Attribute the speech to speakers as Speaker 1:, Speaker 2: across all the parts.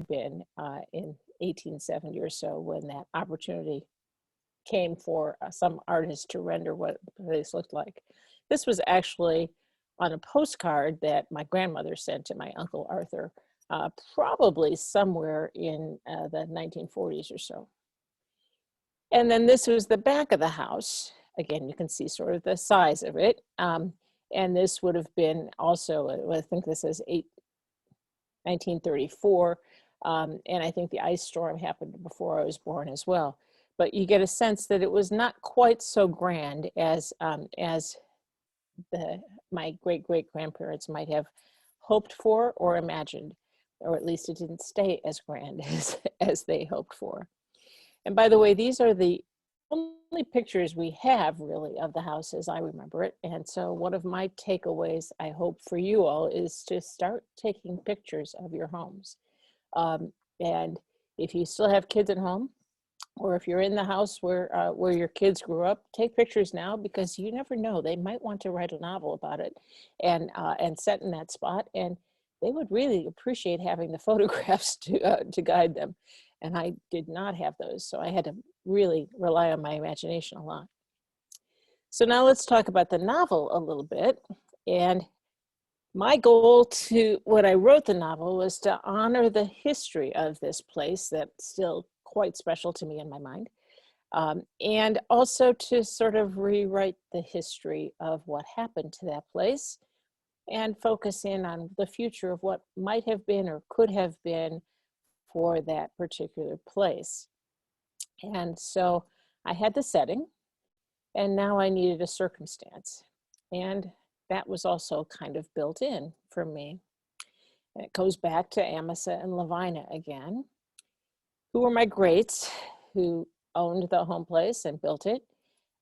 Speaker 1: been in 1870 or so when that opportunity came for some artist to render what the place looked like. This was actually on a postcard that my grandmother sent to my Uncle Arthur, probably somewhere in the 1940s or so. And then this was the back of the house. Again, you can see sort of the size of it. And this would have been also, I think this is 1934. And I think the ice storm happened before I was born as well. But you get a sense that it was not quite so grand as my great-great-grandparents might have hoped for or imagined, or at least it didn't stay as grand as they hoped for. And by the way, these are the only pictures we have really of the house as I remember it. And so one of my takeaways, I hope for you all, is to start taking pictures of your homes. And if you still have kids at home, or if you're in the house where your kids grew up, take pictures now, because you never know, they might want to write a novel about it and set in that spot, and they would really appreciate having the photographs to guide them. And I did not have those, so I had to really rely on my imagination a lot. So now let's talk about the novel a little bit. And my goal when I wrote the novel was to honor the history of this place that's still quite special to me in my mind, and also to sort of rewrite the history of what happened to that place and focus in on the future of what might have been or could have been for that particular place. And so I had the setting, and now I needed a circumstance. And that was also kind of built in for me. And it goes back to Amasa and Lavina again, who were my greats, who owned the home place and built it,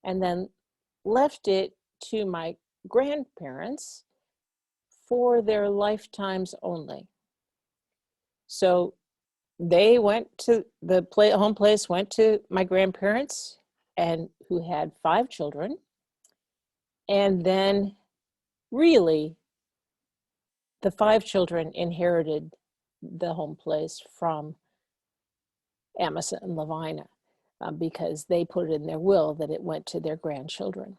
Speaker 1: and then left it to my grandparents for their lifetimes only. So they went to the home place, went to my grandparents, and who had 5 children. And then really the 5 children inherited the home place from Amasa and Lavina, because they put it in their will that it went to their grandchildren.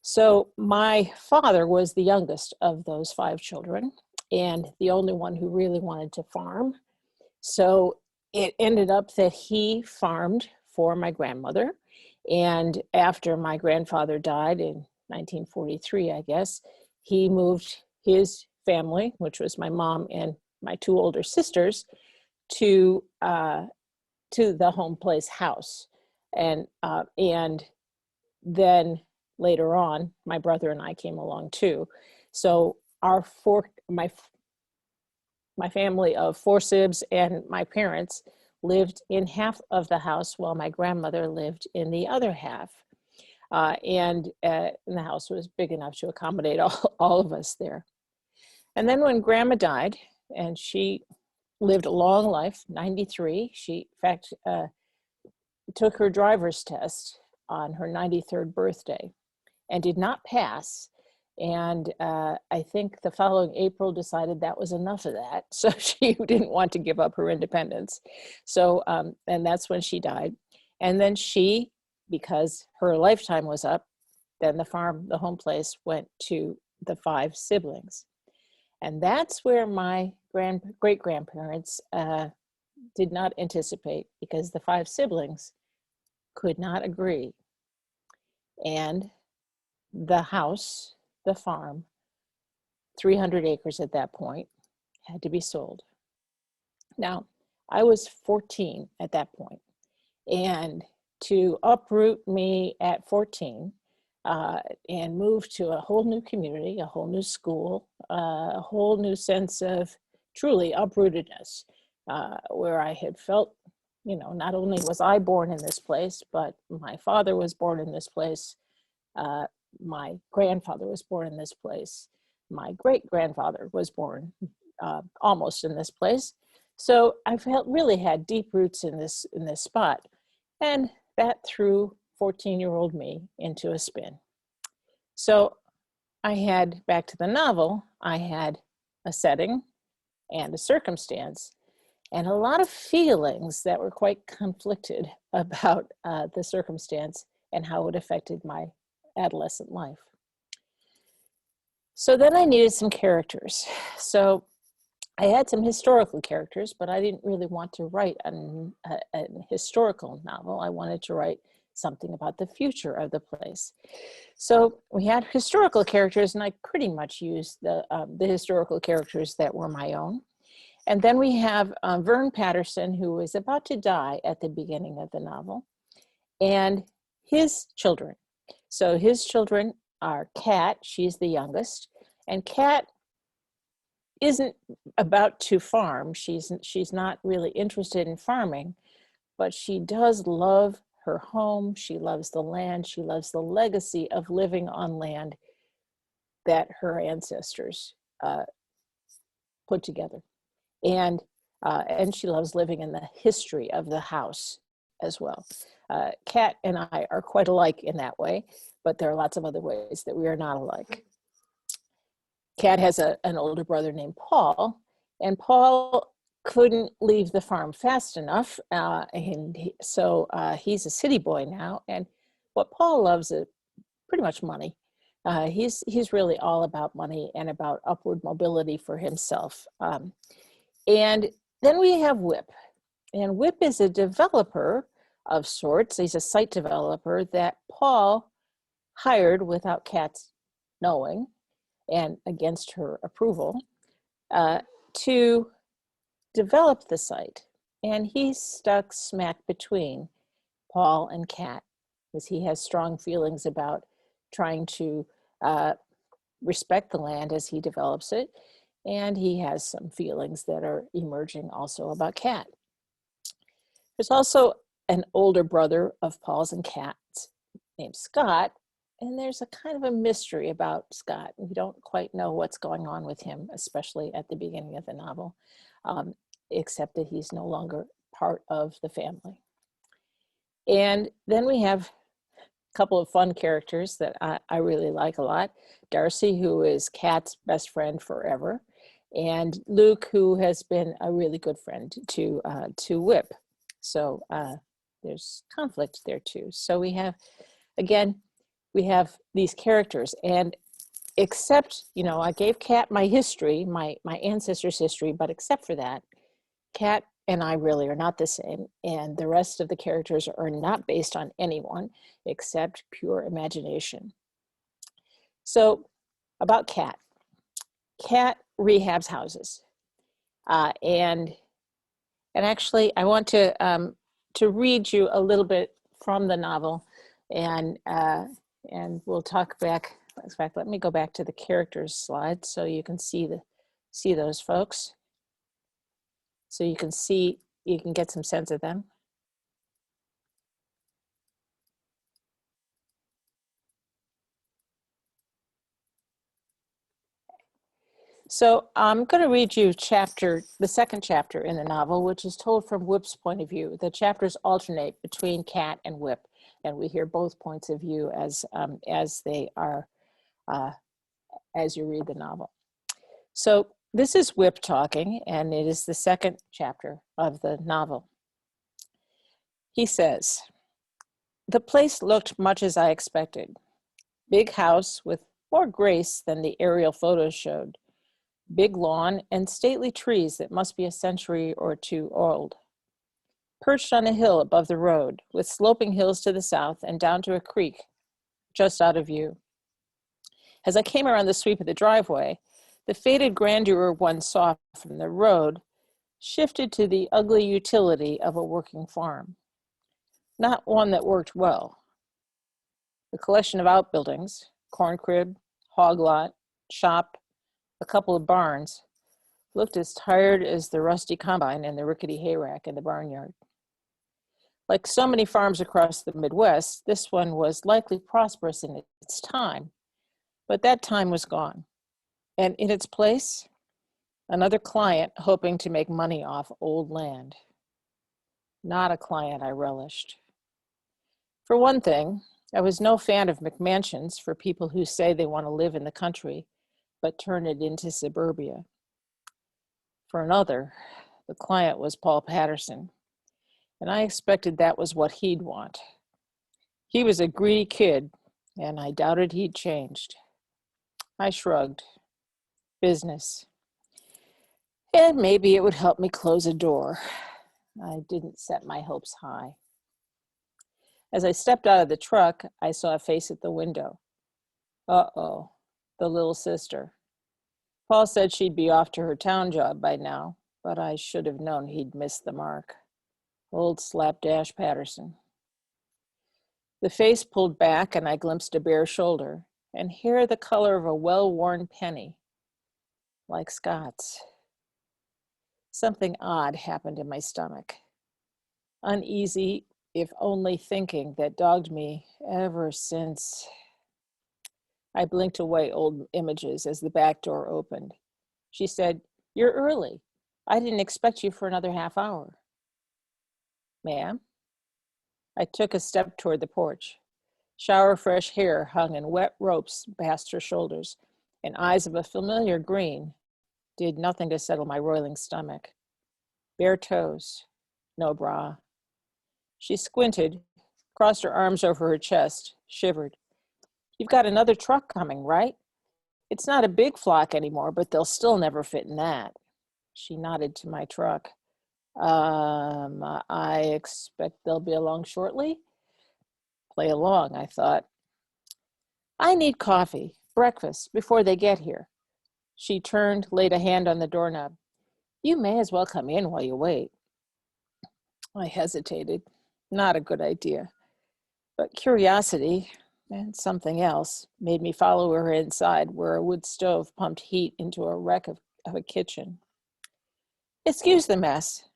Speaker 1: So my father was the youngest of those 5 children and the only one who really wanted to farm. So it ended up that he farmed for my grandmother. And after my grandfather died in 1943, I guess, he moved his family, which was my mom and my 2 older sisters, to the home place house. And then later on, my brother and I came along too. So my family of 4 sibs and my parents lived in half of the house while my grandmother lived in the other half. And the house was big enough to accommodate all of us there. And then when Grandma died, and she lived a long life, 93, she in fact took her driver's test on her 93rd birthday and did not pass. And I think the following April decided that was enough of that. So she didn't want to give up her independence. So, and that's when she died. And then she, because her lifetime was up, then the home place went to the 5 siblings. And that's where my great-grandparents did not anticipate, because the 5 siblings could not agree. And the house, the farm, 300 acres at that point, had to be sold. Now, I was 14 at that point, and to uproot me at 14 and move to a whole new community, a whole new school, a whole new sense of truly uprootedness, where I had felt, not only was I born in this place, but my father was born in this place. My grandfather was born in this place. My great-grandfather was born almost in this place. So I really had deep roots in this spot. And that threw 14-year-old me into a spin. So I had, back to the novel, I had a setting and a circumstance, and a lot of feelings that were quite conflicted about the circumstance and how it affected my adolescent life. So then I needed some characters. So I had some historical characters, but I didn't really want to write an historical novel. I wanted to write something about the future of the place. So we had historical characters, and I pretty much used the historical characters that were my own. And then we have Vern Patterson, who is about to die at the beginning of the novel, and his children. So his children are Kat, she's the youngest, and Kat isn't about to farm. She's not really interested in farming, but she does love her home. She loves the land. She loves the legacy of living on land that her ancestors put together. And she loves living in the history of the house as well. Kat and I are quite alike in that way, but there are lots of other ways that we are not alike. Kat has an older brother named Paul, and Paul couldn't leave the farm fast enough, so he's a city boy now. And what Paul loves is pretty much money. He's really all about money and about upward mobility for himself. And then we have Whip, and Whip is a developer of sorts. He's a site developer that Paul hired without Kat's knowing and against her approval to develop the site. And he's stuck smack between Paul and Kat, because he has strong feelings about trying to respect the land as he develops it. And he has some feelings that are emerging also about Kat. There's also an older brother of Paul's and Kat's named Scott, and there's a kind of a mystery about Scott. We don't quite know what's going on with him, especially at the beginning of the novel, except that he's no longer part of the family. And then we have a couple of fun characters that I really like a lot. Darcy, who is Kat's best friend forever, and Luke, who has been a really good friend to Whip. So there's conflict there too. So we have, again, we have these characters, and except, I gave Kat my history, my ancestors' history, but except for that, Kat and I really are not the same, and the rest of the characters are not based on anyone except pure imagination. So about Kat. Kat rehabs houses, and actually I want to read you a little bit from the novel, and we'll talk back. In fact, let me go back to the characters slide so you can see those folks. So you can get some sense of them. So I'm going to read you the second chapter in the novel, which is told from Whip's point of view. The chapters alternate between Kat and Whip, and we hear both points of view as they are as you read the novel. So this is Whip talking, and it is the second chapter of the novel. He says, "The place looked much as I expected. Big house with more grace than the aerial photos showed. Big lawn and stately trees that must be a century or two old. Perched on a hill above the road, with sloping hills to the south and down to a creek just out of view. As I came around the sweep of the driveway, the faded grandeur one saw from the road shifted to the ugly utility of a working farm. Not one that worked well. The collection of outbuildings, corn crib, hog lot, shop, a couple of barns, looked as tired as the rusty combine and the rickety hayrack in the barnyard. Like so many farms across the Midwest, this one was likely prosperous in its time, but that time was gone. And in its place, another client hoping to make money off old land. Not a client I relished. For one thing, I was no fan of McMansions for people who say they want to live in the country, but turn it into suburbia. For another, the client was Paul Patterson, and I expected that was what he'd want. He was a greedy kid, and I doubted he'd changed. I shrugged. Business. And maybe it would help me close a door. I didn't set my hopes high. As I stepped out of the truck, I saw a face at the window. Uh-oh, the little sister. Paul said she'd be off to her town job by now, but I should have known he'd missed the mark. Old Slapdash Patterson. The face pulled back and I glimpsed a bare shoulder and hair the color of a well-worn penny, like Scott's. Something odd happened in my stomach. Uneasy, if only thinking, that dogged me ever since. I blinked away old images as the back door opened. She said, "You're early. I didn't expect you for another half hour." "Ma'am?" I took a step toward the porch. Shower fresh hair hung in wet ropes past her shoulders, and eyes of a familiar green did nothing to settle my roiling stomach. Bare toes, no bra. She squinted, crossed her arms over her chest, shivered. "You've got another truck coming, right? It's not a big flock anymore, but they'll still never fit in that." She nodded to my truck. I expect they'll be along shortly." Play along, I thought. "I need coffee, breakfast, before they get here." She turned, laid a hand on the doorknob. "You may as well come in while you wait." I hesitated. Not a good idea. But curiosity, and something else, made me follow her inside, where a wood stove pumped heat into a wreck of a kitchen. "Excuse the mess.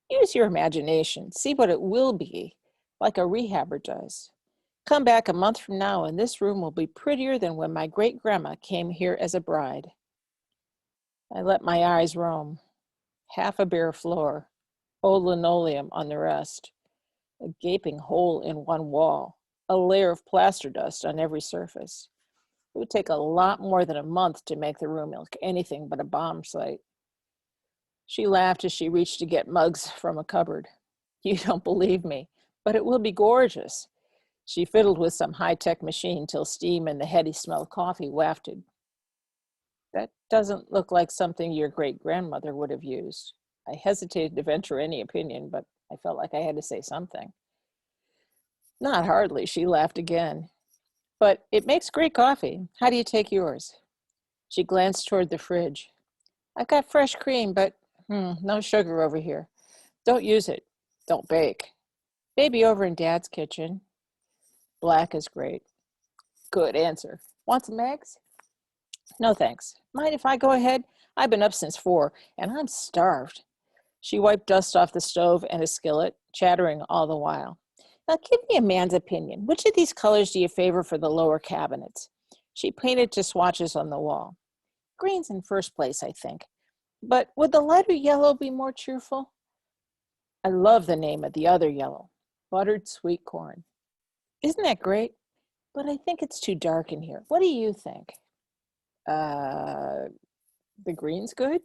Speaker 1: Use your imagination. See what it will be, like a rehabber does. Come back a month from now and this room will be prettier than when my great-grandma came here as a bride." I let my eyes roam. Half a bare floor, old linoleum on the rest, a gaping hole in one wall, a layer of plaster dust on every surface. It would take a lot more than a month to make the room look anything but a bomb site. She laughed as she reached to get mugs from a cupboard. "You don't believe me, but it will be gorgeous." She fiddled with some high-tech machine till steam and the heady smell of coffee wafted. "That doesn't look like something your great-grandmother would have used." I hesitated to venture any opinion, but I felt like I had to say something. "Not hardly," she laughed again. "But it makes great coffee. How do you take yours?" She glanced toward the fridge. "I've got fresh cream, but no sugar over here. Don't use it. Don't bake. Maybe over in Dad's kitchen." "Black is great." "Good answer. Want some eggs?" "No, thanks. Mind if I go ahead? I've been up since 4, and I'm starved." She wiped dust off the stove and a skillet, chattering all the while. "Now give me a man's opinion. Which of these colors do you favor for the lower cabinets?" She pointed to swatches on the wall. "Green's in first place, I think. But would the lighter yellow be more cheerful?" "I love the name of the other yellow. Buttered sweet corn." "Isn't that great? But I think it's too dark in here. What do you think?" Uh, the green's good?"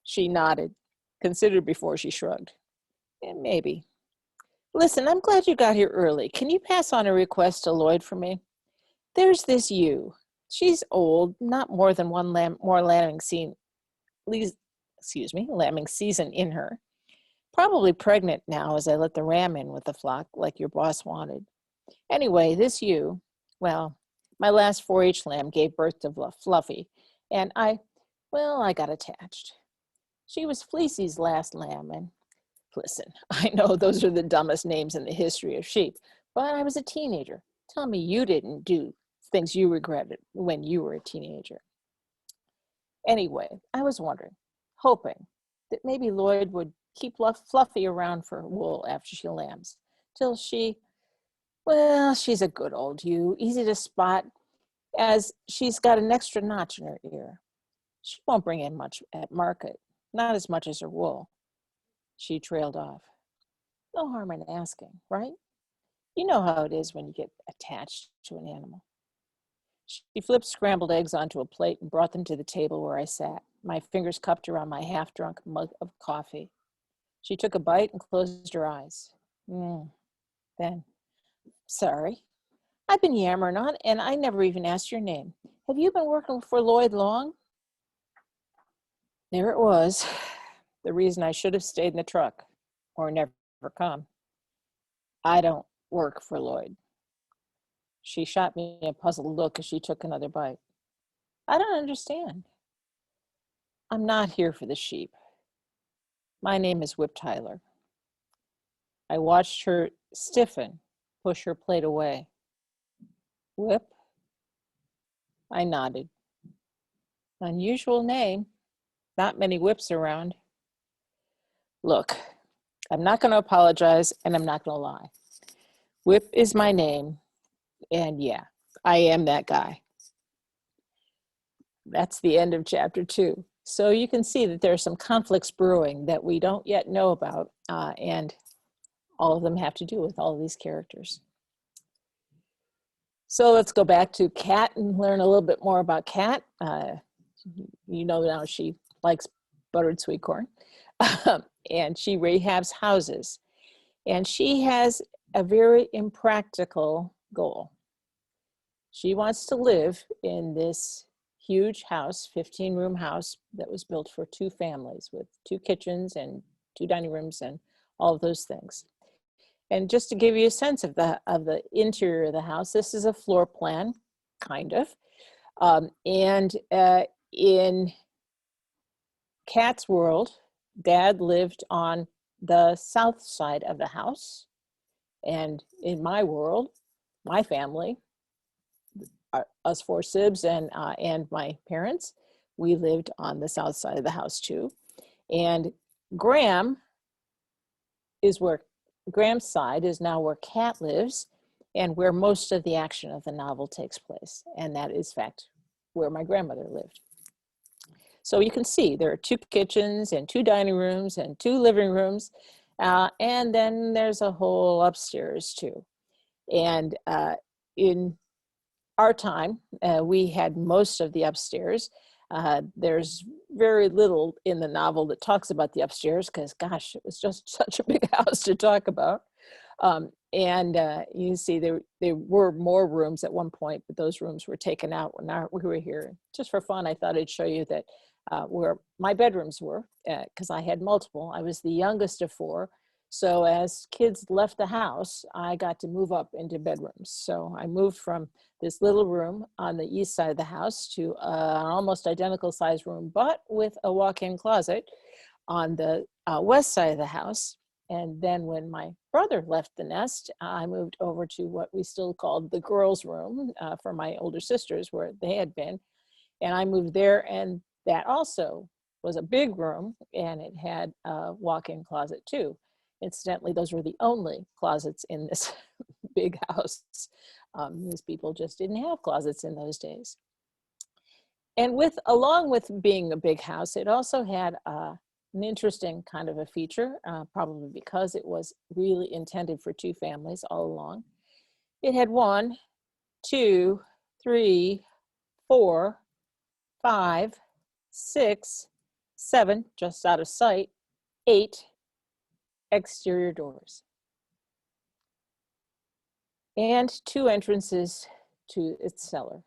Speaker 1: She nodded, considered before she shrugged. Maybe. "Listen, I'm glad you got here early. Can you pass on a request to Lloyd for me? There's this ewe. She's old, not more than one lambing season in her. Probably pregnant now, as I let the ram in with the flock like your boss wanted. Anyway, this ewe, well, my last 4-H lamb gave birth to Fluffy, and I got attached. She was Fleecy's last lamb, and listen, I know those are the dumbest names in the history of sheep, but I was a teenager. Tell me you didn't do things you regretted when you were a teenager." Anyway, I was wondering, hoping that maybe Lloyd would keep Fluffy around for wool after she lambs, till she's a good old ewe, easy to spot, as she's got an extra notch in her ear. She won't bring in much at market, not as much as her wool." She trailed off. "No harm in asking, right? You know how it is when you get attached to an animal." She flipped scrambled eggs onto a plate and brought them to the table where I sat, my fingers cupped around my half-drunk mug of coffee. She took a bite and closed her eyes. Then, sorry, I've been yammering on and I never even asked your name. Have you been working for Lloyd long? There it was, the reason I should have stayed in the truck or never come. I don't work for Lloyd. She shot me a puzzled look as she took another bite. I don't understand. I'm not here for the sheep. My name is Whip Tyler. I watched her stiffen, push her plate away. Whip? I nodded. Unusual name. Not many whips around. Look, I'm not going to apologize and I'm not going to lie. Whip is my name. And yeah, I am that guy. That's the end of chapter 2. So you can see that there are some conflicts brewing that we don't yet know about, and all of them have to do with all of these characters. So let's go back to Kat and learn a little bit more about Kat. You know now she likes buttered sweet corn, and she rehabs houses. And she has a very impractical goal. She wants to live in this huge house, 15-room house that was built for 2 families with 2 kitchens and 2 dining rooms and all of those things. And just to give you a sense of the interior of the house, this is a floor plan, kind of. In Kat's world, Dad lived on the south side of the house. And in my world, my family, us 4 sibs and my parents, we lived on the south side of the house too. And Graham's side is now where Kat lives and where most of the action of the novel takes place. And that is, in fact, where my grandmother lived. So you can see there are 2 kitchens and 2 dining rooms and 2 living rooms. And then there's a whole upstairs too. And in our time, we had most of the upstairs. There's very little in the novel that talks about the upstairs because, gosh, it was just such a big house to talk about. You see there were more rooms at one point, but those rooms were taken out when we were here. Just for fun, I thought I'd show you that where my bedrooms were, because I had multiple. I was the youngest of 4. So as kids left the house, I got to move up into bedrooms. So I moved from this little room on the east side of the house to an almost identical size room, but with a walk-in closet on the west side of the house. And then when my brother left the nest, I moved over to what we still called the girls' room for my older sisters, where they had been. And I moved there, and that also was a big room, and it had a walk-in closet too. Incidentally, those were the only closets in this big house. These people just didn't have closets in those days. And along with being a big house, it also had an interesting kind of a feature, probably because it was really intended for 2 families all along. It had 1, 2, 3, 4, 5, 6, 7, just out of sight, 8 exterior doors. And 2 entrances to its cellar.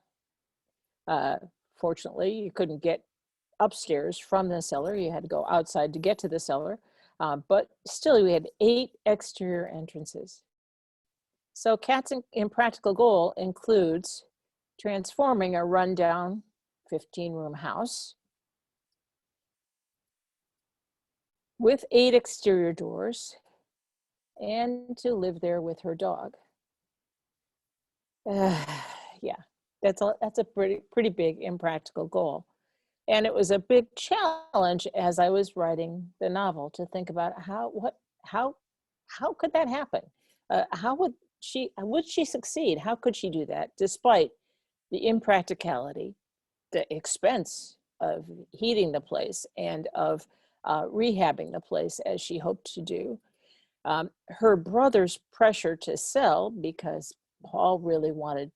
Speaker 1: Fortunately, you couldn't get upstairs from the cellar. You had to go outside to get to the cellar. But still, we had 8 exterior entrances. So Kat's impractical goal includes transforming a rundown 15-room house with 8 exterior doors and to live there with her dog. Yeah, that's a pretty big impractical goal. And it was a big challenge as I was writing the novel to think about how could that happen? How would she succeed? How could she do that despite the impracticality, the expense of heating the place and of rehabbing the place as she hoped to do? Her brother's pressure to sell because Paul really wanted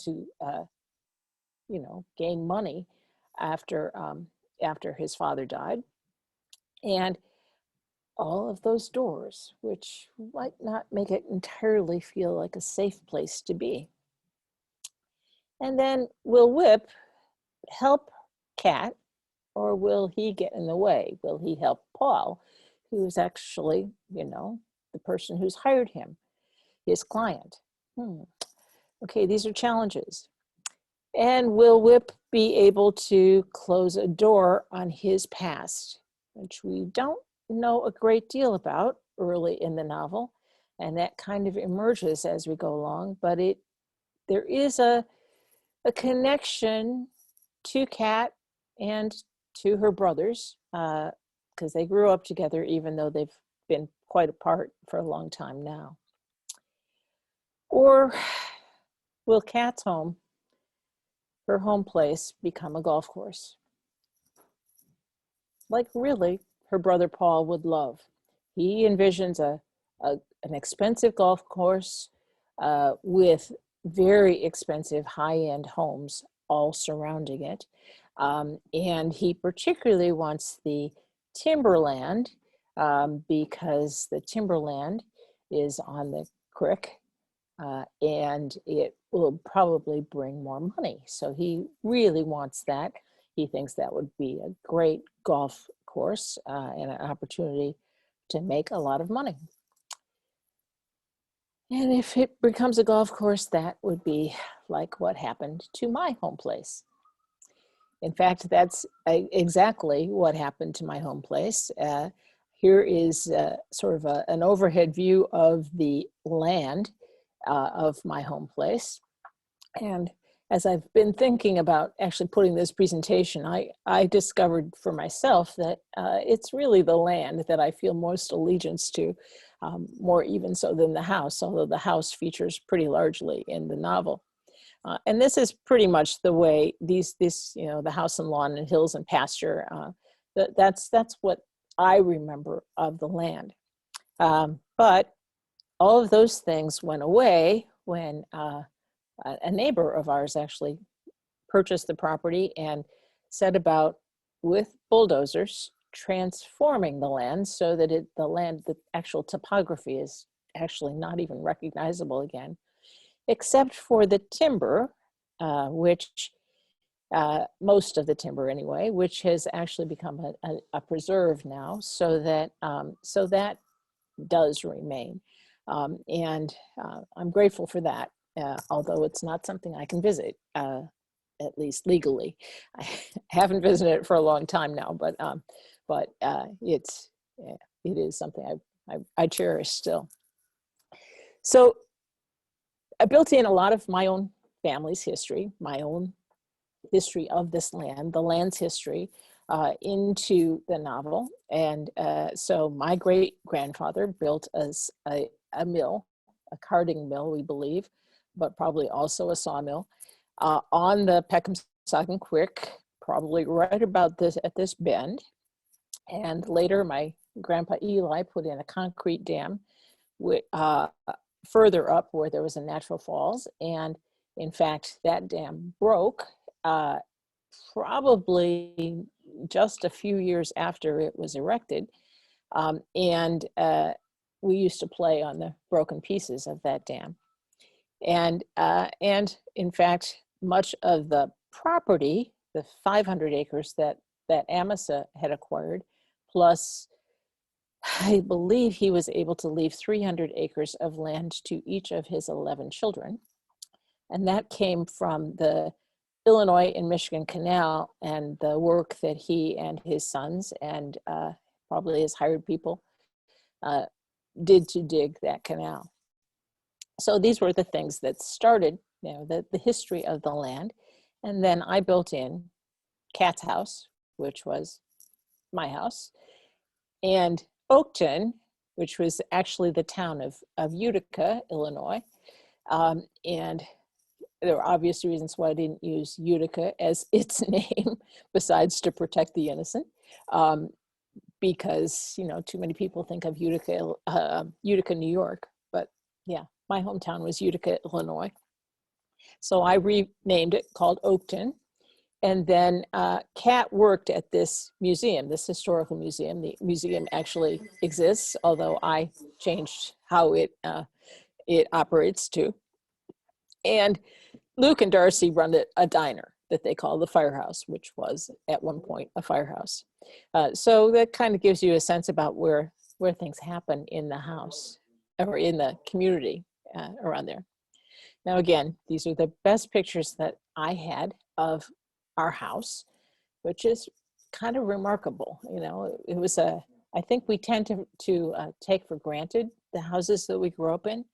Speaker 1: to gain money after after his father died. And all of those doors, which might not make it entirely feel like a safe place to be. And then will Whip help Cat, or will he get in the way? Will he help Paul, who's actually, the person who's hired him, his client? Okay, these are challenges. And will Whip be able to close a door on his past, which we don't know a great deal about early in the novel, and that kind of emerges as we go along, but there is a connection to Cat and to her brothers, because they grew up together even though they've been quite apart for a long time now. Or will Cat's home, her home place, become a golf course? Like really, her brother Paul would love. He envisions an expensive golf course with very expensive high-end homes all surrounding it. And he particularly wants the timberland because the timberland is on the creek and it will probably bring more money. So he really wants that. He thinks that would be a great golf course and an opportunity to make a lot of money. And if it becomes a golf course, that would be like what happened to my home place. In fact, that's exactly what happened to my home place. Here is sort of an overhead view of the land of my home place. And as I've been thinking about actually putting this presentation, I discovered for myself that it's really the land that I feel most allegiance to, more even so than the house, although the house features pretty largely in the novel. And this is pretty much the way the house and lawn and hills and pasture, that's what I remember of the land. But all of those things went away when a neighbor of ours actually purchased the property and set about with bulldozers transforming the land so that the actual topography is actually not even recognizable again, except for the timber, which most of the timber anyway, which has actually become a preserve now, so that does remain. And I'm grateful for that, although it's not something I can visit, at least legally. I haven't visited it for a long time now, but it is something I cherish still. So I built in a lot of my own family's history, my own history of this land, the land's history, into the novel. And so my great-grandfather built a mill, a carding mill, we believe, but probably also a sawmill, on the Peckham-Saucon Creek, probably right about at this bend. And later my grandpa Eli put in a concrete dam further up where there was a natural falls. And in fact, that dam broke probably just a few years after it was erected. And we used to play on the broken pieces of that dam. And in fact, much of the property, the 500 acres that Amasa had acquired, plus I believe he was able to leave 300 acres of land to each of his 11 children. And that came from the Illinois and Michigan Canal and the work that he and his sons and probably his hired people did to dig that canal. So these were the things that started, the history of the land. And then I built in Cat's house, which was my house, and Oakton, which was actually the town of Utica, Illinois. And there were obvious reasons why I didn't use Utica as its name, besides to protect the innocent, because too many people think of Utica, New York. But yeah, my hometown was Utica, Illinois. So I renamed it, called Oakton, And then Kat worked at this museum, this historical museum. The museum actually exists, although I changed how it operates too. And Luke and Darcy run a diner that they call the Firehouse, which was at one point a firehouse. So that kind of gives you a sense about where things happen in the house or in the community around there. Now, again, these are the best pictures that I had of our house, which is kind of remarkable. You know, it was I think we tend to take for granted the houses that we grew up in.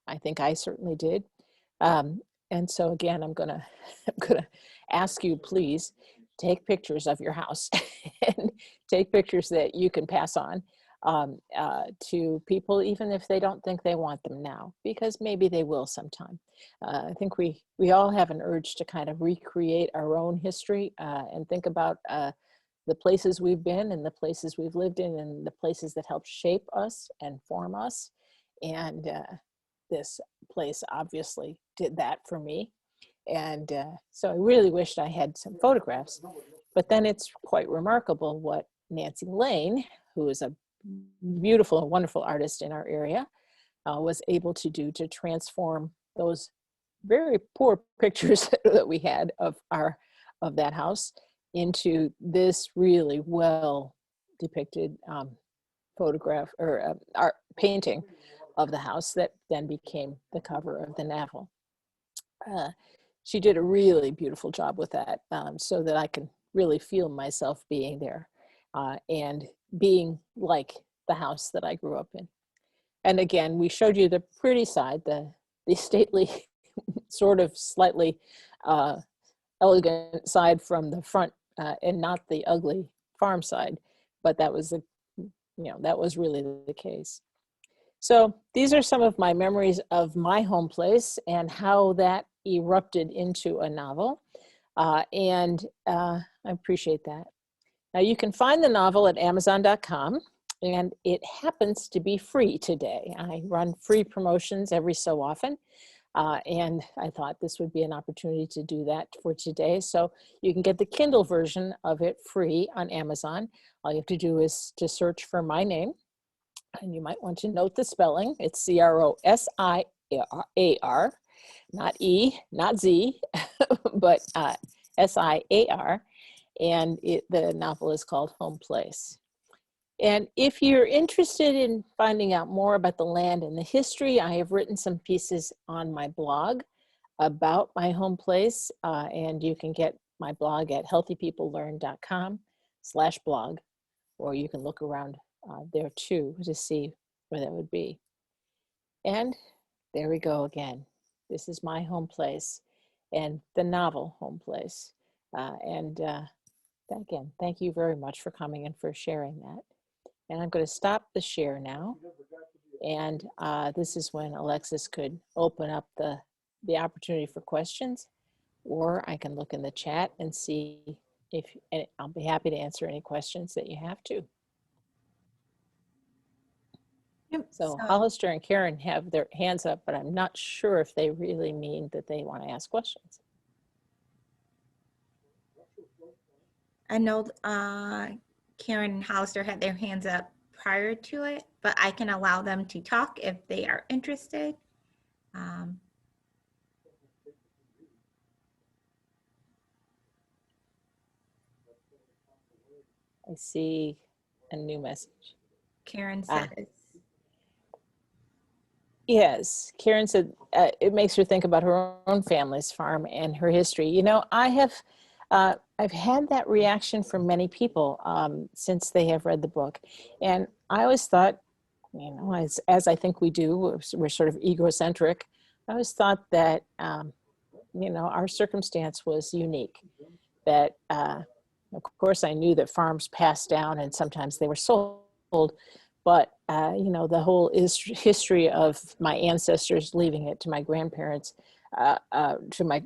Speaker 1: I think I certainly did. And so again, I'm gonna ask you, please take pictures of your house and take pictures that you can pass on to people, even if they don't think they want them now, because maybe they will sometime. I think we all have an urge to kind of recreate our own history and think about the places we've been and the places we've lived in and the places that helped shape us and form us. And this place obviously did that for me. And so I really wished I had some photographs, but then it's quite remarkable what Nancy Lane, who is a beautiful and wonderful artist in our area, was able to do to transform those very poor pictures that we had of that house into this really well depicted photograph or art painting of the house that then became the cover of the novel. She did a really beautiful job with that, so that I can really feel myself being there and being like the house that I grew up in. And again, we showed you the pretty side, the stately, sort of slightly elegant side from the front, and not the ugly farm side. But that was that was really the case. So these are some of my memories of my home place and how that erupted into a novel. And I appreciate that. Now you can find the novel at Amazon.com, and it happens to be free today. I run free promotions every so often. And I thought this would be an opportunity to do that for today. So you can get the Kindle version of it free on Amazon. All you have to do is to search for my name. And you might want to note the spelling. It's Crosiar, not E, not Z, but Siar. And the novel is called Home Place. And if you're interested in finding out more about the land and the history, I have written some pieces on my blog about my home place. And you can get my blog at healthypeoplelearn.com/blog, or you can look around there too to see where that would be. And there we go again. This is my home place and the novel Home Place. Again, thank you very much for coming and for sharing that. And I'm going to stop the share now. And this is when Alexis could open up the opportunity for questions, or I can look in the chat and see and I'll be happy to answer any questions that you have to.
Speaker 2: Yep,
Speaker 1: so Hollister and Karen have their hands up, but I'm not sure if they really mean that they want to ask questions.
Speaker 2: I know Karen and Hollister had their hands up prior to it, but I can allow them to talk if they are interested. I
Speaker 1: see a new message.
Speaker 2: Karen says.
Speaker 1: Yes, Karen said it makes her think about her own family's farm and her history. You know, I've had that reaction from many people since they have read the book. And I always thought, you know, as I think we do, we're sort of egocentric. I always thought that, you know, our circumstance was unique. That, of course, I knew that farms passed down and sometimes they were sold. But, you know, the whole history of my ancestors leaving it to my grandparents, to my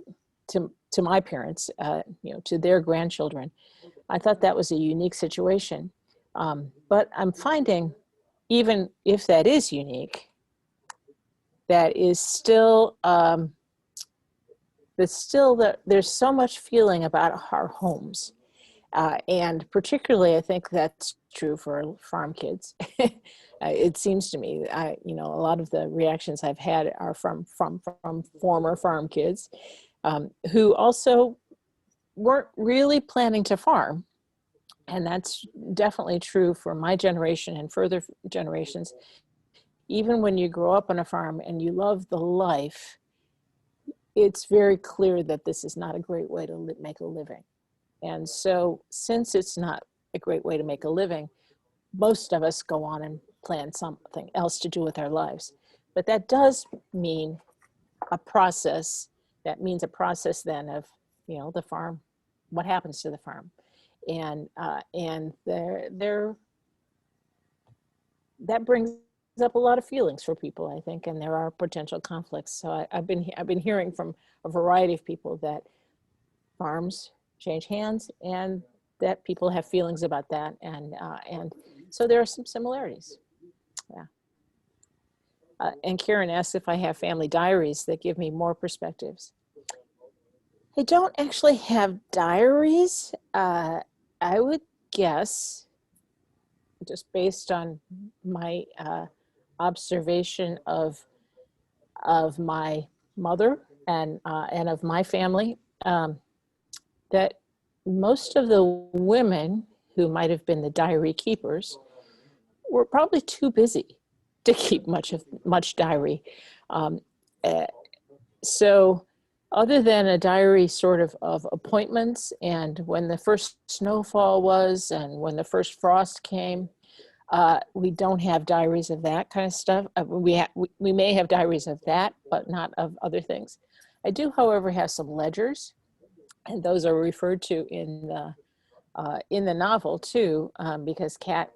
Speaker 1: parents, you know, to their grandchildren, I thought that was a unique situation. But I'm finding, even if that is unique, that is still but still there's so much feeling about our homes. And particularly, I think that's true for farm kids. It seems to me, a lot of the reactions I've had are from former farm kids who also weren't really planning to farm. And that's definitely true for my generation and further generations. Even when you grow up on a farm and you love the life, it's very clear that this is not a great way to make a living. And so, since it's not a great way to make a living, most of us go on and plan something else to do with our lives. But that does mean a process. That means a process then of, the farm, what happens to the farm, and that brings up a lot of feelings for people, I think, and there are potential conflicts. So I've been hearing from a variety of people that farms change hands and that people have feelings about that, and so there are some similarities. Yeah. And Karen asks if I have family diaries that give me more perspectives. I don't actually have diaries. I would guess, just based on my observation of my mother and of my family, that most of the women who might have been the diary keepers were probably too busy to keep much diary. Um, uh, so other than a diary sort of appointments and when the first snowfall was and when the first frost came, we don't have diaries of that kind of stuff. We may have diaries of that, but not of other things. I do, however, have some ledgers, and those are referred to in the novel too, because Kat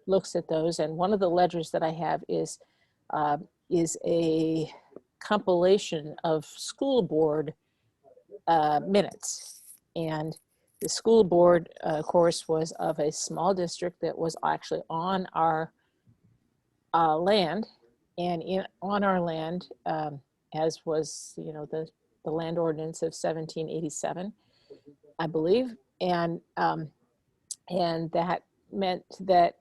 Speaker 1: looks at those. And one of the ledgers that I have is a compilation of school board minutes. And the school board course was of a small district that was actually on our land, and on our land, as was the land ordinance of 1787, I believe, and that meant that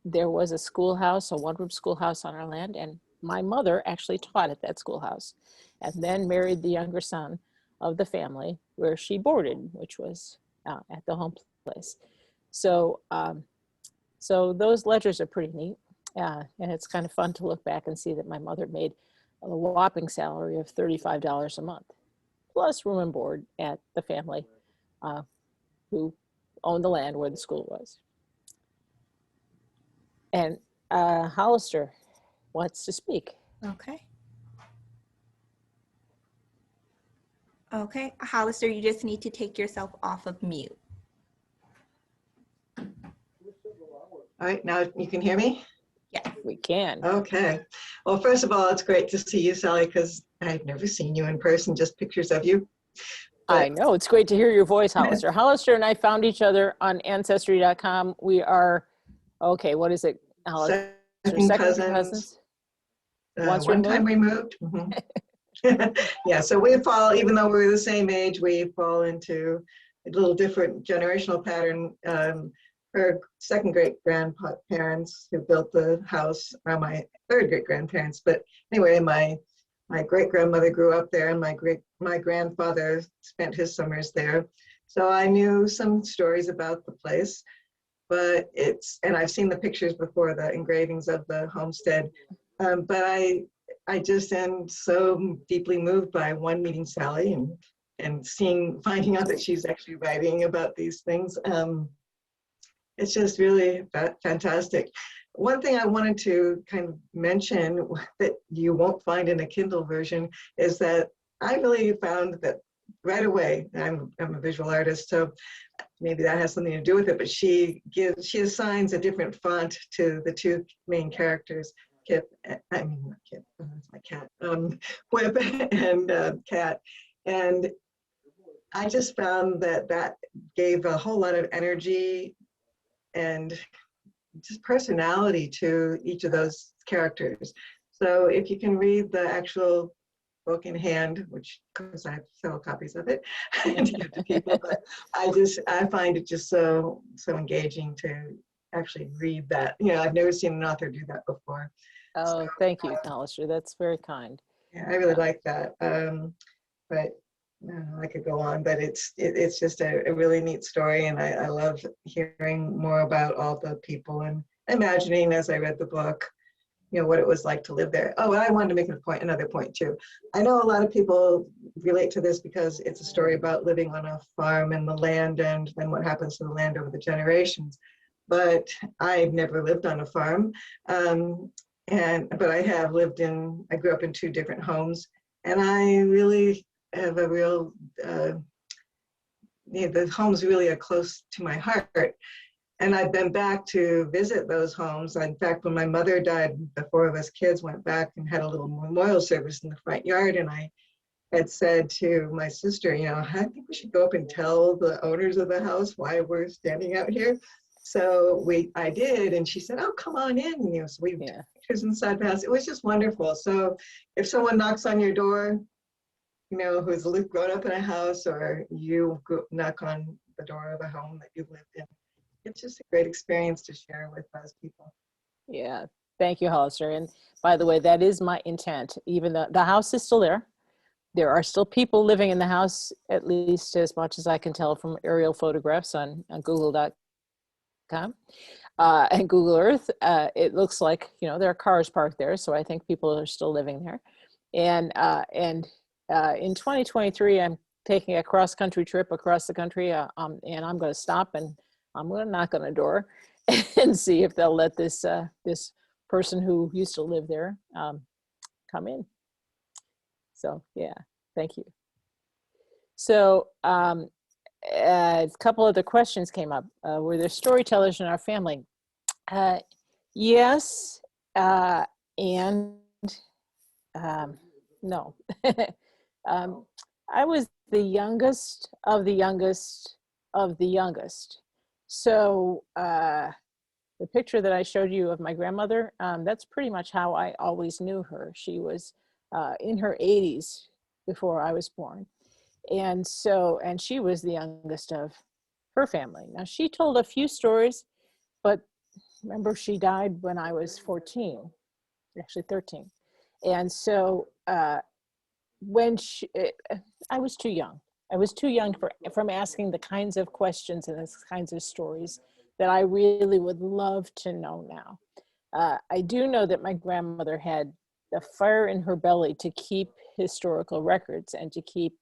Speaker 1: there was a schoolhouse, a one-room schoolhouse on our land, and my mother actually taught at that schoolhouse, and then married the younger son of the family where she boarded, which was at the home place. So, so those ledgers are pretty neat, and it's kind of fun to look back and see that my mother made a whopping salary of $35 a month, plus room and board at the family who owned the land where the school was. And Hollister wants to speak.
Speaker 2: Okay. Okay, Hollister, you just need to take yourself off of mute.
Speaker 3: All right, now you can hear me?
Speaker 2: Yeah,
Speaker 1: we can.
Speaker 3: Okay. Well, first of all, it's great to see you, Sally, because I've never seen you in person, just pictures of you.
Speaker 1: But I know, it's great to hear your voice, Hollister. Hollister and I found each other on Ancestry.com. We are, okay, what is it, Hollister?
Speaker 3: Second cousins.
Speaker 1: Once
Speaker 3: one
Speaker 1: removed?
Speaker 3: time removed. Mm-hmm. Yeah, so we fall, even though we're the same age, we fall into a little different generational pattern. Her second great grandparents who built the house are my third great grandparents. But anyway, my great grandmother grew up there, and my grandfather spent his summers there. So I knew some stories about the place, but and I've seen the pictures before, the engravings of the homestead. But I just am so deeply moved by meeting Sally and finding out that she's actually writing about these things. It's just really fantastic. One thing I wanted to kind of mention that you won't find in a Kindle version is that I really found that right away. I'm a visual artist, so maybe that has something to do with it. But she assigns a different font to the two main characters. Kip, I mean not Kip, that's my cat. Whip and Cat, and I just found that gave a whole lot of energy and just personality to each of those characters. So if you can read the actual book in hand, which of course I have several copies of it to give to people, but I find it just so engaging to actually read that. I've never seen an author do that before.
Speaker 1: Oh, thank you, Hollister. That's very kind.
Speaker 3: Yeah, I really like that. But I could go on, but it's just a really neat story, and I love hearing more about all the people and imagining as I read the book, what it was like to live there. Oh, and I wanted to make another point too. I know a lot of people relate to this because it's a story about living on a farm and the land and then what happens to the land over the generations. But I've never lived on a farm. But I grew up in 2 different homes, and I really have a real, the homes really are close to my heart. And I've been back to visit those homes. In fact, when my mother died, the 4 of us kids went back and had a little memorial service in the front yard. And I had said to my sister, I think we should go up and tell the owners of the house why we're standing out here. So I did, and she said, "Oh, come on in." So we took pictures inside the house. It was just wonderful. So if someone knocks on your door, who's grown up in a house, or you knock on the door of a home that you've lived in, it's just a great experience to share with those people.
Speaker 1: Yeah, thank you, Hollister. And by the way, that is my intent. Even though the house is still there, there are still people living in the house, at least as much as I can tell from aerial photographs on Google.com and Google Earth. It looks like, there are cars parked there, so I think people are still living there. And in 2023, I'm taking a cross-country trip across the country, and I'm going to stop and I'm going to knock on a door and see if they'll let this this person who used to live there come in. So yeah, thank you. So a couple other questions came up. Were there storytellers in our family? Yes, and no. I was the youngest of the youngest of the youngest. So the picture that I showed you of my grandmother, that's pretty much how I always knew her. She was in her 80s before I was born. And she was the youngest of her family. Now, she told a few stories, but remember, she died when I was 14, actually 13. And so I was too young. I was too young from asking the kinds of questions and the kinds of stories that I really would love to know now. I do know that my grandmother had the fire in her belly to keep historical records and to keep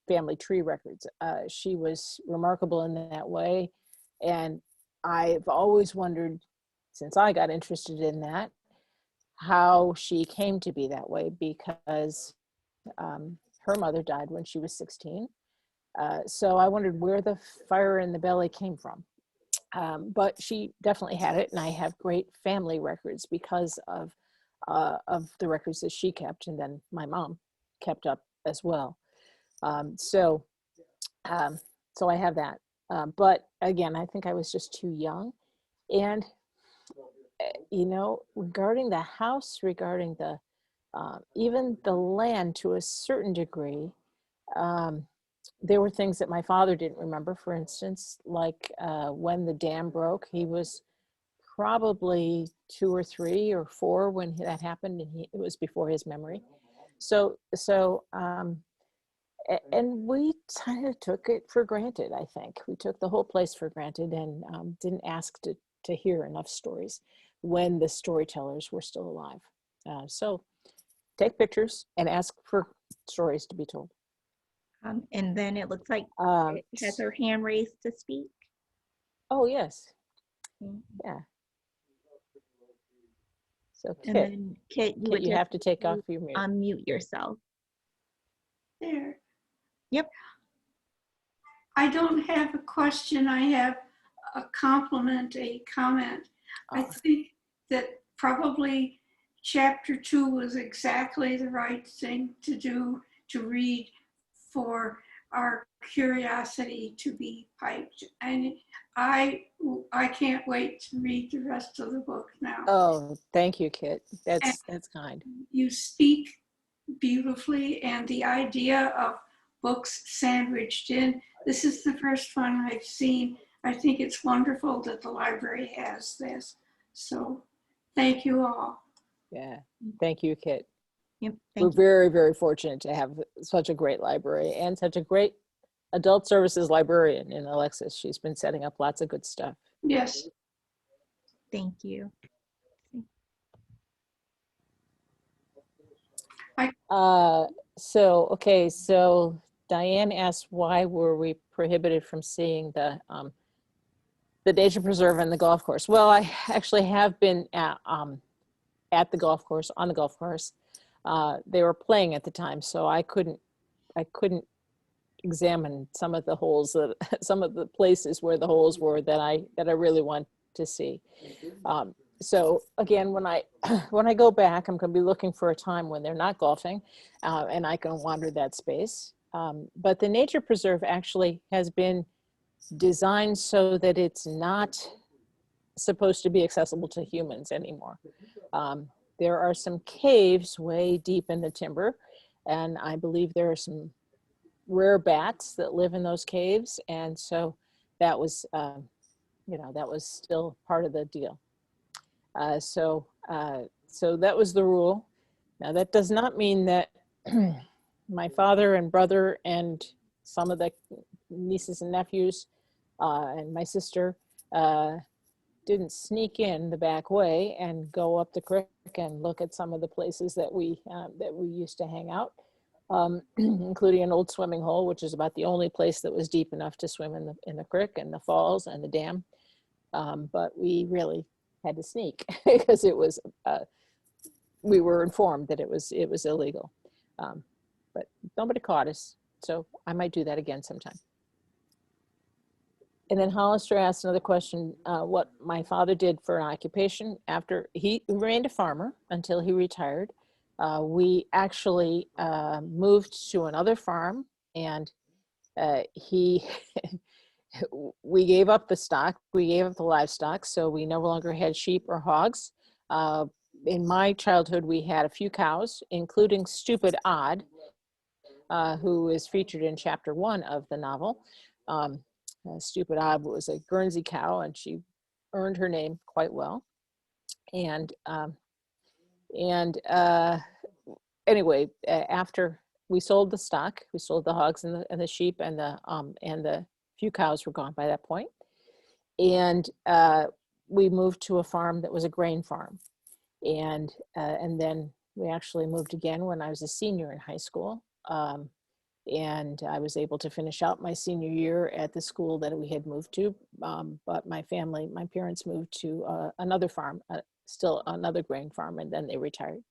Speaker 1: family tree records. She was remarkable in that way. And I've always wondered, since I got interested in that, how she came to be that way, because her mother died when she was 16. So I wondered where the fire in the belly came from. But she definitely had it, and I have great family records because of the records that she kept, and then my mom kept up as well. So I have that. But again, I think I was just too young. And regarding the house, regarding the even the land to a certain degree, there were things that my father didn't remember. For instance, like when the dam broke, he was probably 2 or 3 or 4 when that happened, and it was before his memory. And we kind of took it for granted. I think we took the whole place for granted, and didn't ask to hear enough stories when the storytellers were still alive. So take pictures and ask for stories to be told.
Speaker 2: And then it looks like it has her hand raised to speak.
Speaker 1: Oh, yes.
Speaker 2: Mhm.
Speaker 1: Yeah. So
Speaker 2: And
Speaker 1: Kit,
Speaker 2: then Kit, you would
Speaker 1: you
Speaker 2: just
Speaker 1: have to take off your mute.
Speaker 2: unmute yourself.
Speaker 4: There.
Speaker 2: Yep.
Speaker 4: I don't have a question. I have a compliment, a comment. I think that probably chapter 2 was exactly the right thing to do, to read, for our curiosity to be piped. And I can't wait to read the rest of the book now.
Speaker 1: Oh, thank you, Kit. That's kind.
Speaker 4: You speak beautifully, and the idea of books sandwiched in. This is the first one I've seen. I think it's wonderful that the library has this. So thank you all.
Speaker 1: Yeah, thank you, Kit.
Speaker 2: Yep,
Speaker 1: We're
Speaker 2: thank you.
Speaker 1: very, very fortunate to have such a great library and such a great adult services librarian in Alexis. She's been setting up lots of good stuff.
Speaker 4: Yes.
Speaker 2: Thank you.
Speaker 1: Okay, so Diane asked, why were we prohibited from seeing the nature preserve and the golf course? Well, I actually have been at the golf course, on the golf course. They were playing at the time, so I couldn't examine some of the holes, that some of the places where the holes were that I really want to see. So again, when I go back, I'm going to be looking for a time when they're not golfing, and I can wander that space. But the nature preserve actually has been designed so that it's not supposed to be accessible to humans anymore. There are some caves way deep in the timber, and I believe there are some rare bats that live in those caves, and so that was, that was still part of the deal. So that was the rule. Now that does not mean that my father and brother and some of the nieces and nephews and my sister didn't sneak in the back way and go up the creek and look at some of the places that we used to hang out, including an old swimming hole, which is about the only place that was deep enough to swim in the creek and the falls and the dam. But we really had to sneak because it was we were informed that it was illegal, but nobody caught us, so I might do that again sometime. And then Hollister asked another question, what my father did for an occupation after he remained a farmer until he retired. We actually moved to another farm, and we gave up the stock, we gave up the livestock, so we no longer had sheep or hogs. In my childhood, we had a few cows, including Stupid Odd, who is featured in chapter 1 of the novel. Stupid Odd was a Guernsey cow, and she earned her name quite well. And anyway, after we sold the stock, we sold the hogs and the sheep, and the few cows were gone by that point. And we moved to a farm that was a grain farm. And then we actually moved again when I was a senior in high school. And I was able to finish out my senior year at the school that we had moved to. But my parents moved to another farm, still another grain farm, and then they retired.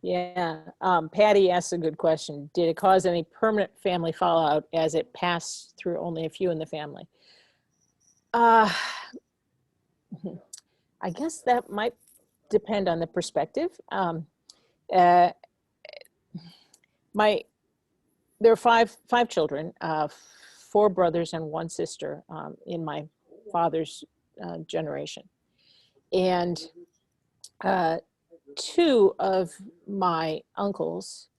Speaker 1: Yeah, Patty asked a good question. Did it cause any permanent family fallout as it passed through only a few in the family? I guess that might depend on the perspective. There are five children, 4 brothers and 1 sister in my father's generation. And 2 of my uncles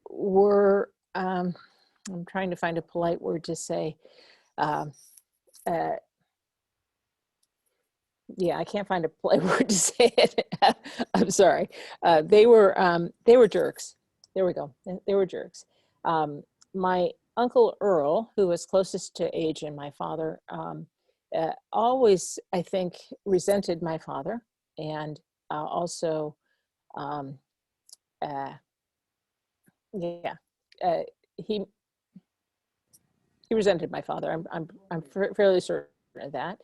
Speaker 1: were, I'm trying to find a polite word to say, yeah, I can't find a polite word to say it. I'm sorry. They were jerks. There we go. They were jerks. My Uncle Earl, who was closest to age in my father, always, I think, resented my father, and also, he resented my father. I'm fairly certain of that.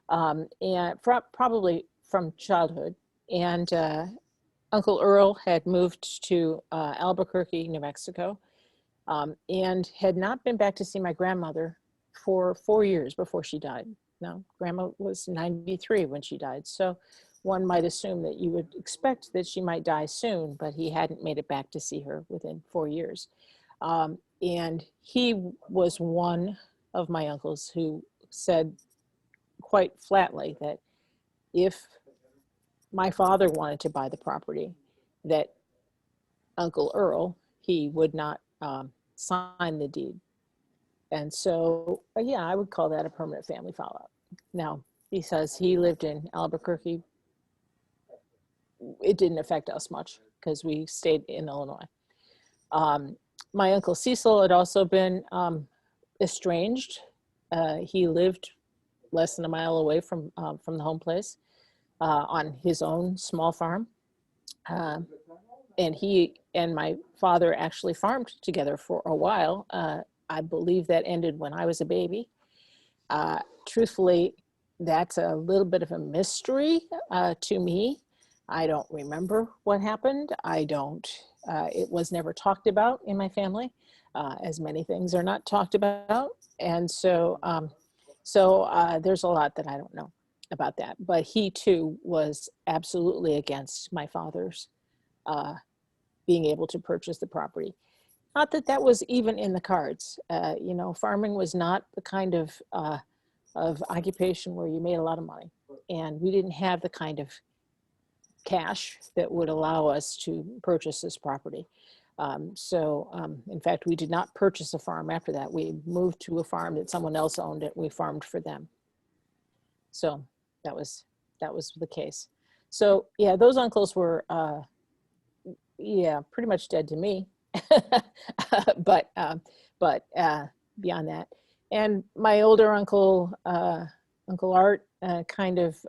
Speaker 1: And probably from childhood. And Uncle Earl had moved to Albuquerque, New Mexico, and had not been back to see my grandmother for 4 years before she died. Now, Grandma was 93 when she died, so one might assume that you would expect that she might die soon, but he hadn't made it back to see her within 4 years. And he was one of my uncles who said quite flatly that if my father wanted to buy the property, that Uncle Earl, he would not sign the deed. And so, yeah, I would call that a permanent family fallout. Now, because he lived in Albuquerque, it didn't affect us much because we stayed in Illinois. My Uncle Cecil had also been estranged. He lived less than a mile away from the home place on his own small farm. And he and my father actually farmed together for a while. I believe that ended when I was a baby. Truthfully, that's a little bit of a mystery to me. I don't remember what happened. It was never talked about in my family, as many things are not talked about. And so, there's a lot that I don't know about that. But he too was absolutely against my father's being able to purchase the property. Not that that was even in the cards. Farming was not the kind of occupation where you made a lot of money. And we didn't have the kind of cash that would allow us to purchase this property. In fact, we did not purchase a farm after that. We moved to a farm that someone else owned it. We farmed for them. So that was the case. So yeah, those uncles were, pretty much dead to me. but beyond that, and my older uncle, Uncle Art, he kind of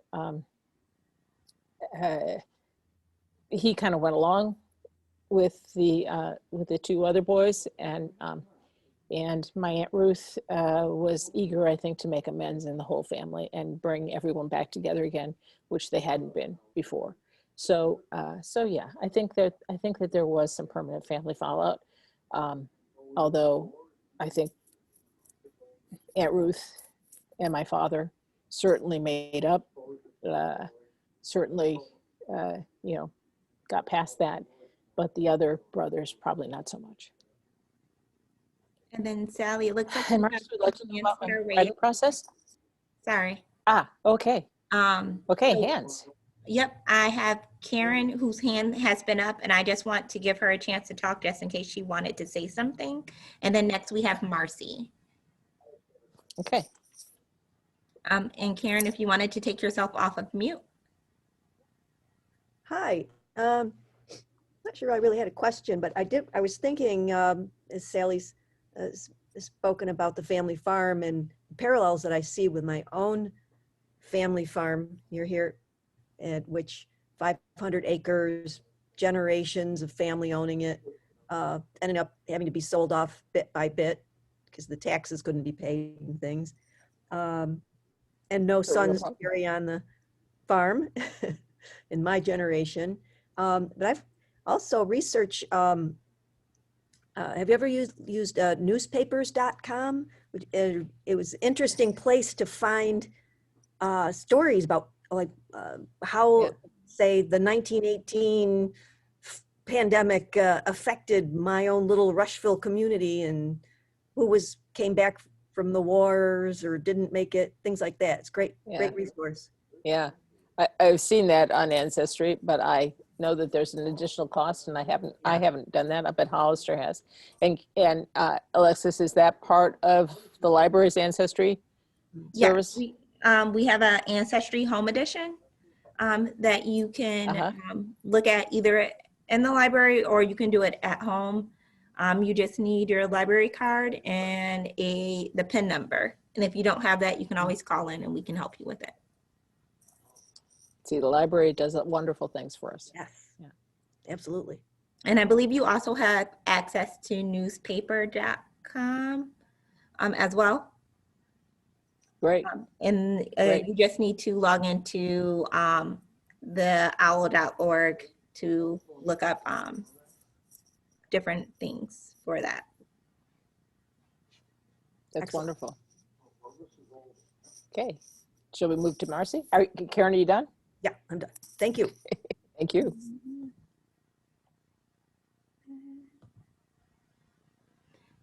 Speaker 1: went along with the two other boys, and my Aunt Ruth was eager, I think, to make amends in the whole family and bring everyone back together again, which they hadn't been before. So yeah, I think that there was some permanent family fallout. Although I think Aunt Ruth and my father certainly made up, got past that, but the other brothers probably not so much.
Speaker 2: And then Sally, it looks like
Speaker 1: And
Speaker 2: you
Speaker 1: Marcia
Speaker 2: have
Speaker 1: would like to know about my
Speaker 2: hand
Speaker 1: writing
Speaker 2: raised.
Speaker 1: process.
Speaker 2: Sorry.
Speaker 1: Okay. Okay,
Speaker 2: so-
Speaker 1: hands.
Speaker 2: Yep, I have Karen whose hand has been up, and I just want to give her a chance to talk just in case she wanted to say something. And then next we have Marcy.
Speaker 1: Okay.
Speaker 2: And Karen, if you wanted to take yourself off of mute.
Speaker 5: Hi. Not sure I really had a question, but I was thinking, as Sally's spoken about the family farm and parallels that I see with my own family farm. You're here at which 500 acres, generations of family owning it, ended up having to be sold off bit by bit because the taxes couldn't be paid and things. And no sons to carry on the farm in my generation. But I've also researched, have you ever used newspapers.com? It was an interesting place to find stories about how, say, the 1918 pandemic affected my own little Rushville community and who came back from the wars or didn't make it, things like that. It's great resource.
Speaker 1: Yeah, I've seen that on Ancestry, but I know that there's an additional cost, and I haven't done that. I bet Hollister has. And Alexis, is that part of the library's Ancestry service?
Speaker 2: Yeah, we have an Ancestry Home Edition that you can look at either in the library or you can do it at home. You just need your library card and the PIN number. And if you don't have that, you can always call in and we can help you with it.
Speaker 1: See, the library does wonderful things for us.
Speaker 5: Yes, yeah, absolutely.
Speaker 2: And I believe you also have access to newspaper.com as well.
Speaker 1: Great.
Speaker 2: Great. You just need to log into the owl.org to look up different things for that.
Speaker 1: That's
Speaker 5: Excellent.
Speaker 1: Wonderful. Okay, shall we move to Marcy? Karen, are you done?
Speaker 5: Yeah, I'm done. Thank you.
Speaker 1: Thank you.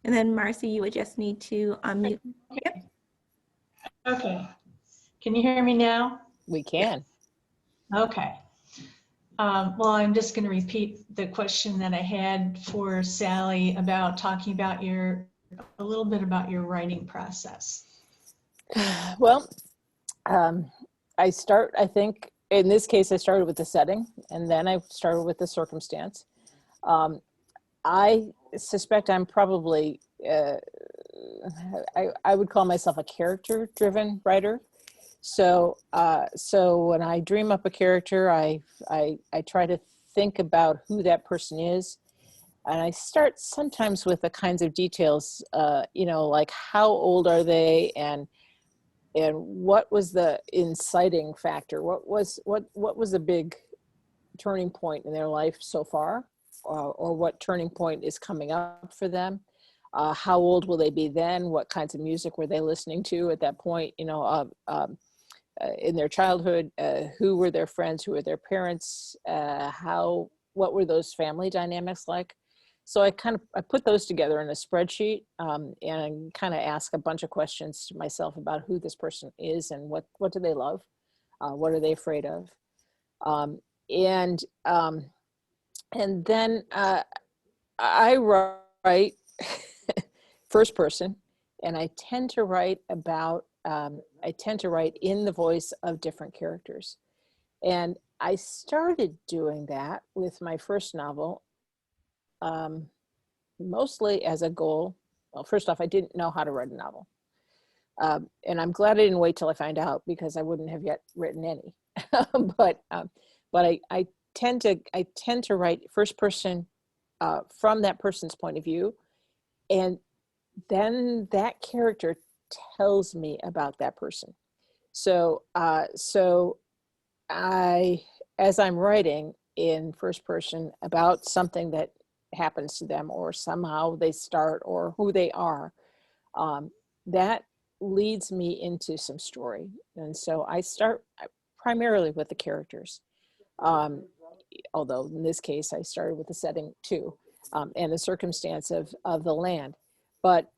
Speaker 2: And then Marcy, you would just need to unmute. Yep.
Speaker 6: Okay. Can you hear me now?
Speaker 1: We can.
Speaker 6: Okay. Well, I'm just going to repeat the question that I had for Sally about talking about a little bit about your writing process.
Speaker 1: Well, I think, in this case, I started with the setting, and then I started with the circumstance. I suspect I'm probably, I would call myself a character-driven writer. So when I dream up a character, I try to think about who that person is. And I start sometimes with the kinds of details, like how old are they, and what was the inciting factor? What was a big turning point in their life so far, or what turning point is coming up for them? How old will they be then? What kinds of music were they listening to at that point? In their childhood, who were their friends? Who were their parents? What were those family dynamics like? So I put those together in a spreadsheet, and kind of ask a bunch of questions to myself about who this person is and what do they love, what are they afraid of, and then I write first person, and I tend to write in the voice of different characters, and I started doing that with my first novel. Mostly as a goal. Well, first off, I didn't know how to write a novel. And I'm glad I didn't wait till I found out, because I wouldn't have yet written any. but I tend to write first person, from that person's point of view. And then that character tells me about that person. So as I'm writing in first person about something that happens to them, or somehow they start, or who they are, that leads me into some story. And so I start primarily with the characters, although in this case I started with the setting too, and the circumstance of the land, but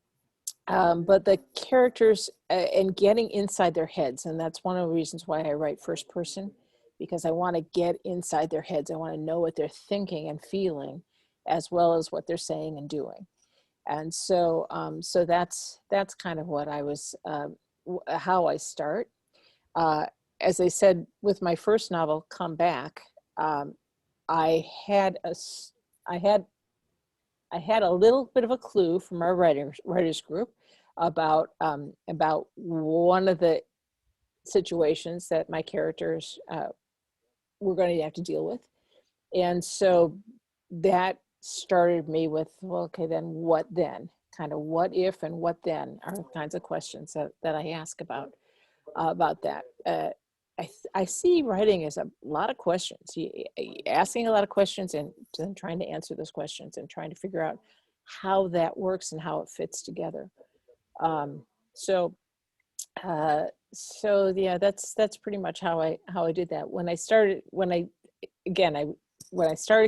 Speaker 1: the characters, and getting inside their heads. And that's one of the reasons why I write first person, because I want to get inside their heads. I want to know what they're thinking and feeling, as well as what they're saying and doing. And so that's kind of what I was, how I start. As I said, with my first novel, Come Back, I had a little bit of a clue from our writers group about one of the situations that my characters were going to have to deal with. And so that started me with, well, okay, then what then? Kind of what if and what then are the kinds of questions that I ask about that. I see writing as a lot of questions, asking a lot of questions, and then trying to answer those questions and trying to figure out how that works and how it fits together. So yeah, that's pretty much how I did that. When I started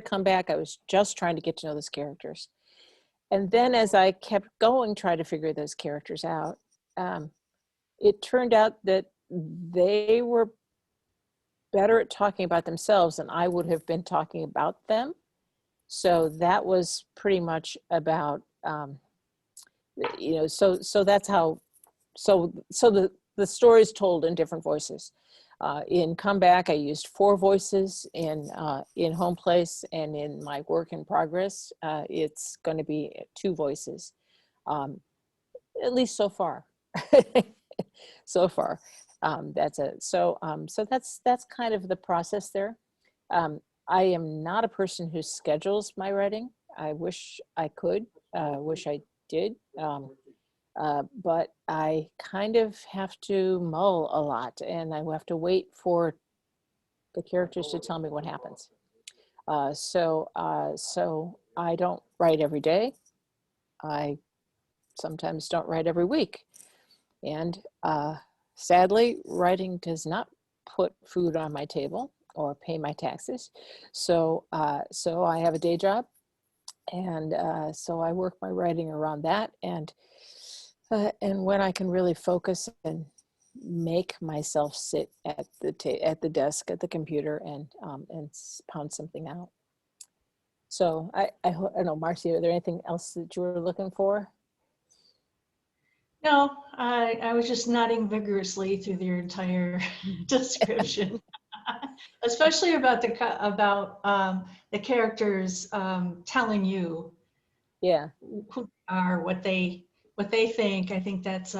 Speaker 1: Come Back, I was just trying to get to know those characters. And then as I kept going, trying to figure those characters out, it turned out that they were better at talking about themselves than I would have been talking about them. So that was pretty much about, so that's how, so the story's told in different voices. In Come Back, I used 4 voices. In Home Place and in my work in progress, it's going to be 2 voices, at least so far. So far, that's it. So that's kind of the process there. I am not a person who schedules my writing. I wish I could. Wish I did. But I kind of have to mull a lot, and I have to wait for the characters to tell me what happens. So I don't write every day. I sometimes don't write every week. And sadly, writing does not put food on my table or pay my taxes. So I have a day job, and so I work my writing around that. And when I can really focus and make myself sit at the desk at the computer and pound something out. So I don't know, Marcy, are there anything else that you were looking for?
Speaker 6: No, I was just nodding vigorously through the entire description, especially about the characters telling you
Speaker 1: Yeah.
Speaker 6: who they are, what they think. I think that's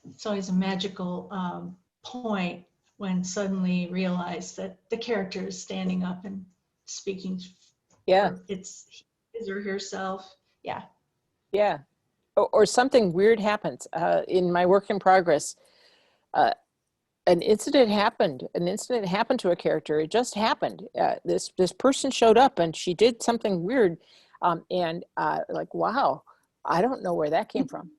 Speaker 6: it's always a magical point when suddenly realize that the character is standing up and speaking.
Speaker 1: Yeah.
Speaker 6: It's his or herself. Yeah.
Speaker 1: Yeah. Or something weird happens. In my work in progress, an incident happened. An incident happened to a character. It just happened. This person showed up and she did something weird, and like, wow, I don't know where that came from.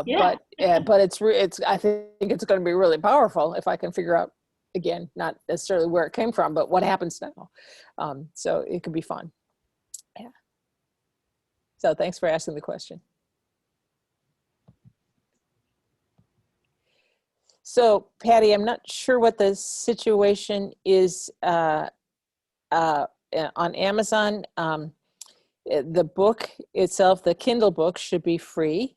Speaker 6: Yeah.
Speaker 1: But it's I think it's going to be really powerful if I can figure out, again, not necessarily where it came from, but what happens now. So it could be fun. Yeah. So thanks for asking the question. So Patty, I'm not sure what the situation is on Amazon. The book itself, the Kindle book, should be free,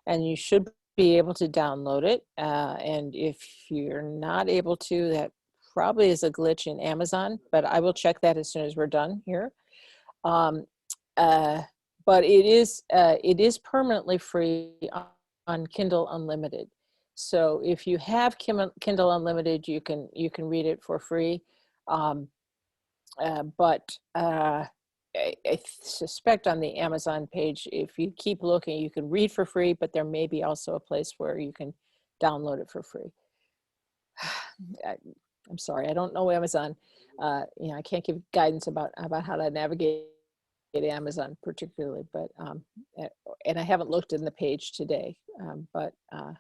Speaker 1: and you should be able to download it. And if you're not able to, that probably is a glitch in Amazon, but I will check that as soon as we're done here. But it is permanently free on Kindle Unlimited. So if you have Kindle Unlimited, you can read it for free. But I suspect on the Amazon page, if you keep looking, you can read for free, but there may be also a place where you can download it for free. I'm sorry, I don't know Amazon. I can't give guidance about how to navigate Amazon particularly, but and I haven't looked in the page today, but
Speaker 2: I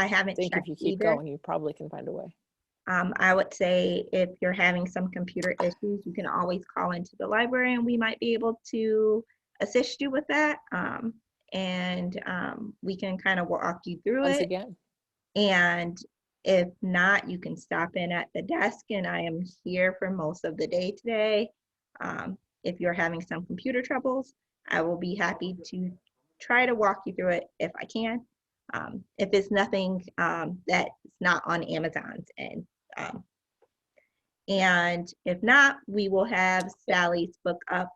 Speaker 2: haven't
Speaker 1: think
Speaker 2: checked
Speaker 1: if you keep
Speaker 2: either.
Speaker 1: going, you probably can find a way.
Speaker 2: I would say if you're having some computer issues, you can always call into the library and we might be able to assist you with that. We can kind of walk you through
Speaker 1: Once
Speaker 2: it.
Speaker 1: again.
Speaker 2: And if not, you can stop in at the desk and I am here for most of the day today. If you're having some computer troubles, I will be happy to try to walk you through it if I can. If it's nothing that's not on Amazon's end. And if not, we will have Sally's book up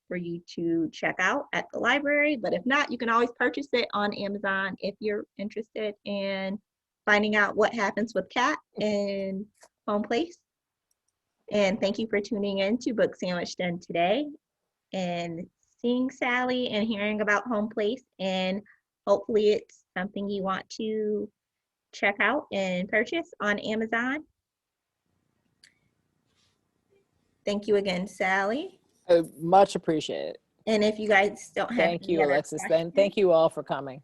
Speaker 2: for you to check out at the library. But if not, you can always purchase it on Amazon if you're interested in finding out what happens with Kat in Home Place. And thank you for tuning in to Book Sandwich Den today and seeing Sally and hearing about Home Place. And hopefully it's something you want to check out and purchase on Amazon. Thank you again, Sally.
Speaker 1: I much appreciate it.
Speaker 2: And if you guys don't have
Speaker 1: Thank
Speaker 2: any
Speaker 1: you,
Speaker 2: other
Speaker 1: Alexis. Then
Speaker 2: questions-
Speaker 1: thank you all for coming.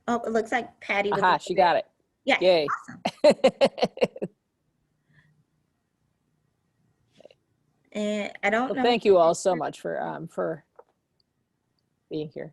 Speaker 2: Oh, it looks like Patty was.
Speaker 1: Aha, she got it.
Speaker 2: Yeah.
Speaker 1: Yay.
Speaker 2: Awesome. And I don't
Speaker 1: Well,
Speaker 2: know.
Speaker 1: thank you all so much for being here.